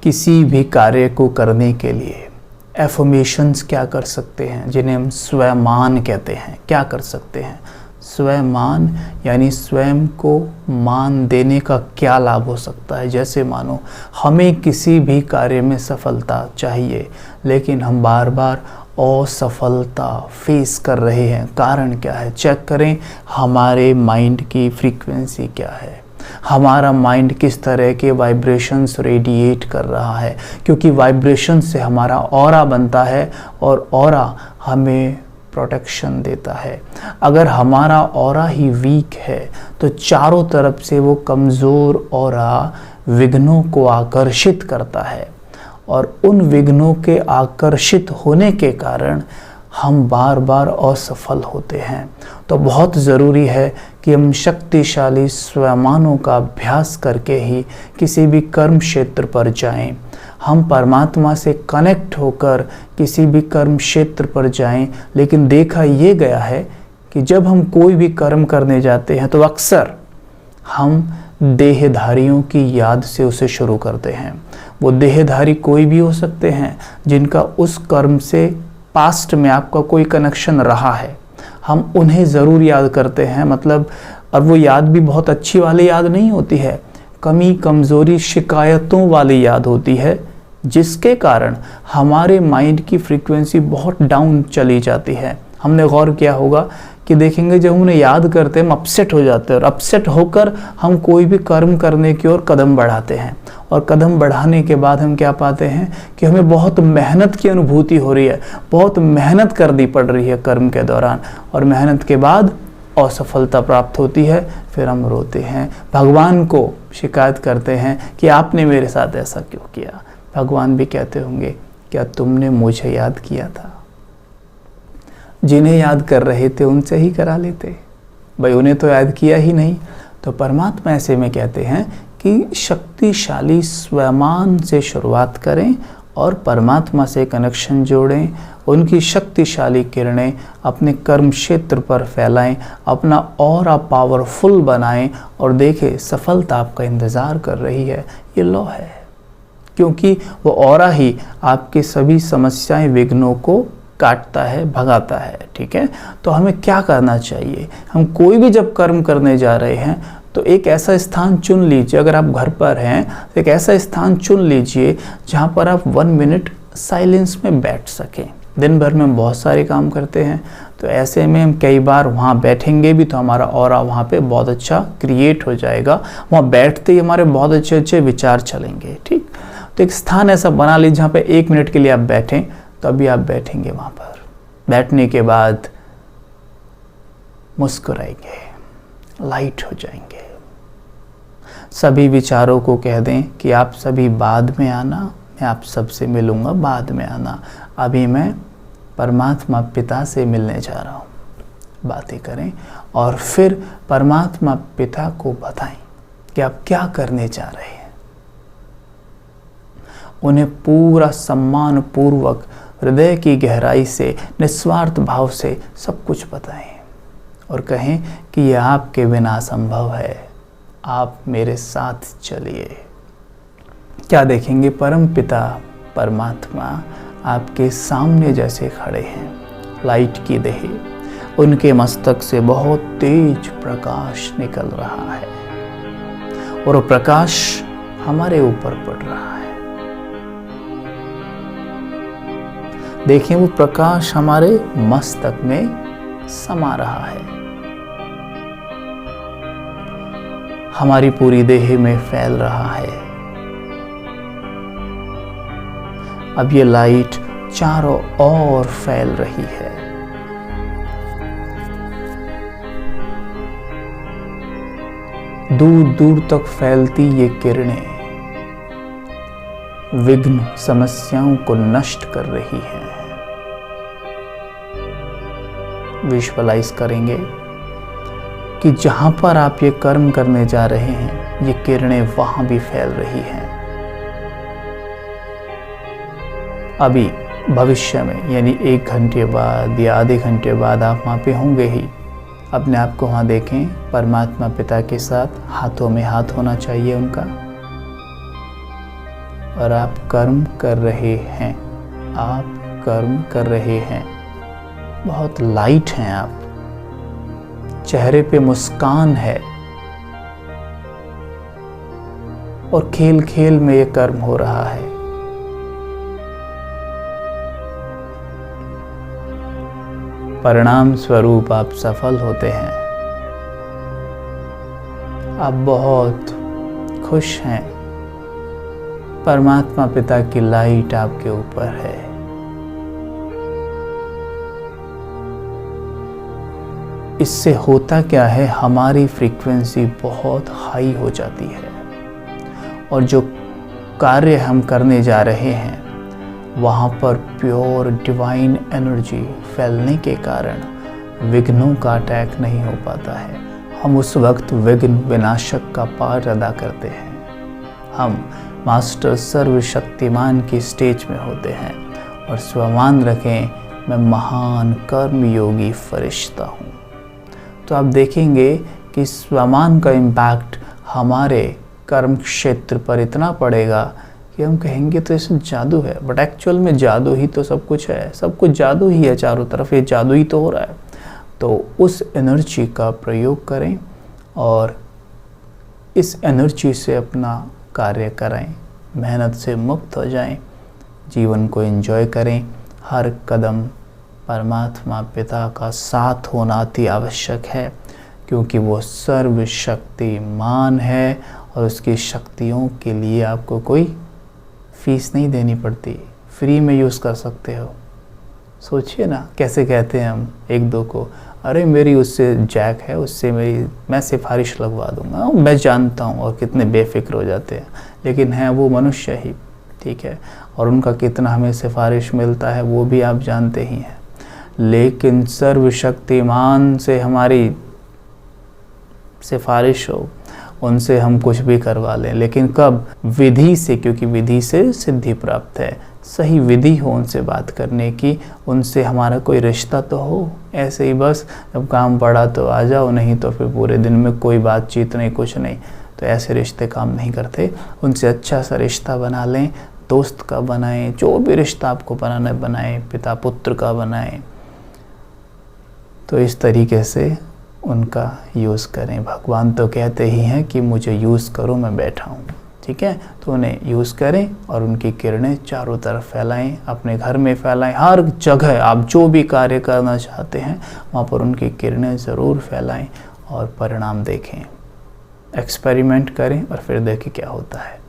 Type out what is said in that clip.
किसी भी कार्य को करने के लिए एफर्मेशंस क्या कर सकते हैं, जिन्हें हम स्वयंमान कहते हैं, क्या कर सकते हैं। स्वयंमान यानी स्वयं को मान देने का क्या लाभ हो सकता है। जैसे मानो हमें किसी भी कार्य में सफलता चाहिए, लेकिन हम बार बार असफलता फेस कर रहे हैं। कारण क्या है? चेक करें हमारे माइंड की फ्रीक्वेंसी क्या है, हमारा माइंड किस तरह के वाइब्रेशंस रेडिएट कर रहा है, क्योंकि वाइब्रेशन से हमारा ऑरा बनता है और ऑरा हमें प्रोटेक्शन देता है। अगर हमारा ऑरा ही वीक है तो चारों तरफ से वो कमज़ोर ऑरा विघ्नों को आकर्षित करता है, और उन विघ्नों के आकर्षित होने के कारण हम बार बार असफल होते हैं। तो बहुत ज़रूरी है कि हम शक्तिशाली स्वयंमानों का अभ्यास करके ही किसी भी कर्म क्षेत्र पर जाएं। हम परमात्मा से कनेक्ट होकर किसी भी कर्म क्षेत्र पर जाएं। लेकिन देखा ये गया है कि जब हम कोई भी कर्म करने जाते हैं तो अक्सर हम देहधारियों की याद से उसे शुरू करते हैं। वो देहधारी कोई भी हो सकते हैं जिनका उस कर्म से पास्ट में आपका कोई कनेक्शन रहा है, हम उन्हें ज़रूर याद करते हैं। मतलब, और वो याद भी बहुत अच्छी वाली याद नहीं होती है, कमी कमज़ोरी शिकायतों वाली याद होती है, जिसके कारण हमारे माइंड की फ्रीक्वेंसी बहुत डाउन चली जाती है। हमने गौर किया होगा कि देखेंगे जब हम उन्हें याद करते हैं हम अपसेट हो जाते हैं, और अपसेट होकर हम कोई भी कर्म करने की ओर कदम बढ़ाते हैं, और कदम बढ़ाने के बाद हम क्या पाते हैं कि हमें बहुत मेहनत की अनुभूति हो रही है, बहुत मेहनत करनी पड़ रही है कर्म के दौरान, और मेहनत के बाद असफलता प्राप्त होती है। फिर हम रोते हैं, भगवान को शिकायत करते हैं कि आपने मेरे साथ ऐसा क्यों किया। भगवान भी कहते होंगे, क्या तुमने मुझे याद किया था? जिन्हें याद कर रहे थे उनसे ही करा लेते भाई, उन्हें तो याद किया ही नहीं। तो परमात्मा ऐसे में कहते हैं कि शक्तिशाली स्वयंमान से शुरुआत करें और परमात्मा से कनेक्शन जोड़ें, उनकी शक्तिशाली किरणें अपने कर्म क्षेत्र पर फैलाएं, अपना ऑरा पावरफुल बनाएं, और देखें सफलता आपका इंतज़ार कर रही है। ये लॉ है, क्योंकि वो ऑरा ही आपकी सभी समस्याएं विघ्नों को काटता है, भगाता है। ठीक है, तो हमें क्या करना चाहिए? हम कोई भी जब कर्म करने जा रहे हैं तो एक ऐसा स्थान चुन लीजिए। अगर आप घर पर हैं तो एक ऐसा स्थान चुन लीजिए जहाँ पर आप 1 मिनट साइलेंस में बैठ सकें। दिन भर में हम बहुत सारे काम करते हैं, तो ऐसे में हम कई बार वहाँ बैठेंगे भी तो हमारा ऑरा वहाँ पे बहुत अच्छा क्रिएट हो जाएगा। वहाँ बैठते ही हमारे बहुत अच्छे अच्छे विचार चलेंगे। ठीक, तो एक स्थान ऐसा बना लीजिए जहाँ पे 1 मिनट के लिए आप बैठें, तभी आप बैठेंगे वहाँ पर। बैठने के बाद मुस्कुराएंगे, लाइट हो जाएंगे, सभी विचारों को कह दें कि आप सभी बाद में आना, मैं आप सबसे मिलूँगा बाद में आना, अभी मैं परमात्मा पिता से मिलने जा रहा हूँ। बातें करें और फिर परमात्मा पिता को बताएं कि आप क्या करने जा रहे हैं। उन्हें पूरा सम्मान पूर्वक हृदय की गहराई से निस्वार्थ भाव से सब कुछ बताएं और कहें कि यह आपके बिना असंभव है, आप मेरे साथ चलिए। क्या देखेंगे? परम पिता परमात्मा आपके सामने जैसे खड़े हैं, लाइट की देह, उनके मस्तक से बहुत तेज प्रकाश निकल रहा है और वो प्रकाश हमारे ऊपर पड़ रहा है। देखें, वो प्रकाश हमारे मस्तक में समा रहा है, हमारी पूरी देह में फैल रहा है। अब ये लाइट चारों ओर फैल रही है। दूर दूर तक फैलती ये किरणें विघ्न समस्याओं को नष्ट कर रही है। विजुअलाइज करेंगे कि जहां पर आप ये कर्म करने जा रहे हैं, ये किरणें वहां भी फैल रही हैं। अभी भविष्य में यानी 1 घंटे बाद या आधे घंटे बाद आप वहाँ पे होंगे ही। अपने आप को वहाँ देखें, परमात्मा पिता के साथ हाथों में हाथ होना चाहिए उनका, और आप कर्म कर रहे हैं, आप कर्म कर रहे हैं। बहुत लाइट हैं आप, चेहरे पे मुस्कान है और खेल खेल में ये कर्म हो रहा है। परिणाम स्वरूप आप सफल होते हैं। आप बहुत खुश हैं। परमात्मा पिता की लाइट आपके ऊपर है। इससे होता क्या है, हमारी फ्रीक्वेंसी बहुत हाई हो जाती है और जो कार्य हम करने जा रहे हैं वहाँ पर प्योर डिवाइन एनर्जी फैलने के कारण विघ्नों का अटैक नहीं हो पाता है। हम उस वक्त विघ्न विनाशक का पार्ट अदा करते हैं। हम मास्टर सर्वशक्तिमान की स्टेज में होते हैं और स्वमान रखें, मैं महान कर्म योगी फरिश्ता हूँ। तो आप देखेंगे कि स्वमान का इम्पैक्ट हमारे कर्म क्षेत्र पर इतना पड़ेगा कि हम कहेंगे तो इसमें जादू है, बट एक्चुअल में जादू ही तो सब कुछ है। सब कुछ जादू ही है, चारों तरफ ये जादू ही तो हो रहा है। तो उस एनर्जी का प्रयोग करें और इस एनर्जी से अपना कार्य करें, मेहनत से मुक्त हो जाएं, जीवन को एंजॉय करें। हर कदम परमात्मा पिता का साथ होना अति आवश्यक है, क्योंकि वो सर्वशक्तिमान है और उसकी शक्तियों के लिए आपको कोई फीस नहीं देनी पड़ती, फ्री में यूज़ कर सकते हो। सोचिए ना, कैसे कहते हैं हम एक दो को, अरे मेरी उससे जैक है, उससे मैं सिफारिश लगवा दूंगा, मैं जानता हूँ, और कितने बेफिक्र हो जाते हैं। लेकिन हैं वो मनुष्य ही, ठीक है, और उनका कितना हमें सिफारिश मिलता है वो भी आप जानते ही हैं। लेकिन सर्वशक्तिमान से हमारी सिफारिश हो, उनसे हम कुछ भी करवा लें, लेकिन कब? विधि से, क्योंकि विधि से सिद्धि प्राप्त है। सही विधि हो उनसे बात करने की, उनसे हमारा कोई रिश्ता तो हो। ऐसे ही बस जब काम पड़ा तो आ जाओ, नहीं तो फिर पूरे दिन में कोई बातचीत नहीं, कुछ नहीं। तो ऐसे रिश्ते काम नहीं करते। उनसे अच्छा सा रिश्ता बना लें, दोस्त का बनाएं, जो भी रिश्ता आपको बनाना है बनाएं, पिता पुत्र का बनाएं। तो इस तरीके से उनका यूज़ करें। भगवान तो कहते ही हैं कि मुझे यूज़ करो, मैं बैठा हूँ, ठीक है। तो उन्हें यूज़ करें और उनकी किरणें चारों तरफ फैलाएं, अपने घर में फैलाएं, हर जगह आप जो भी कार्य करना चाहते हैं वहाँ पर उनकी किरणें ज़रूर फैलाएं और परिणाम देखें। एक्सपेरिमेंट करें और फिर देखें क्या होता है।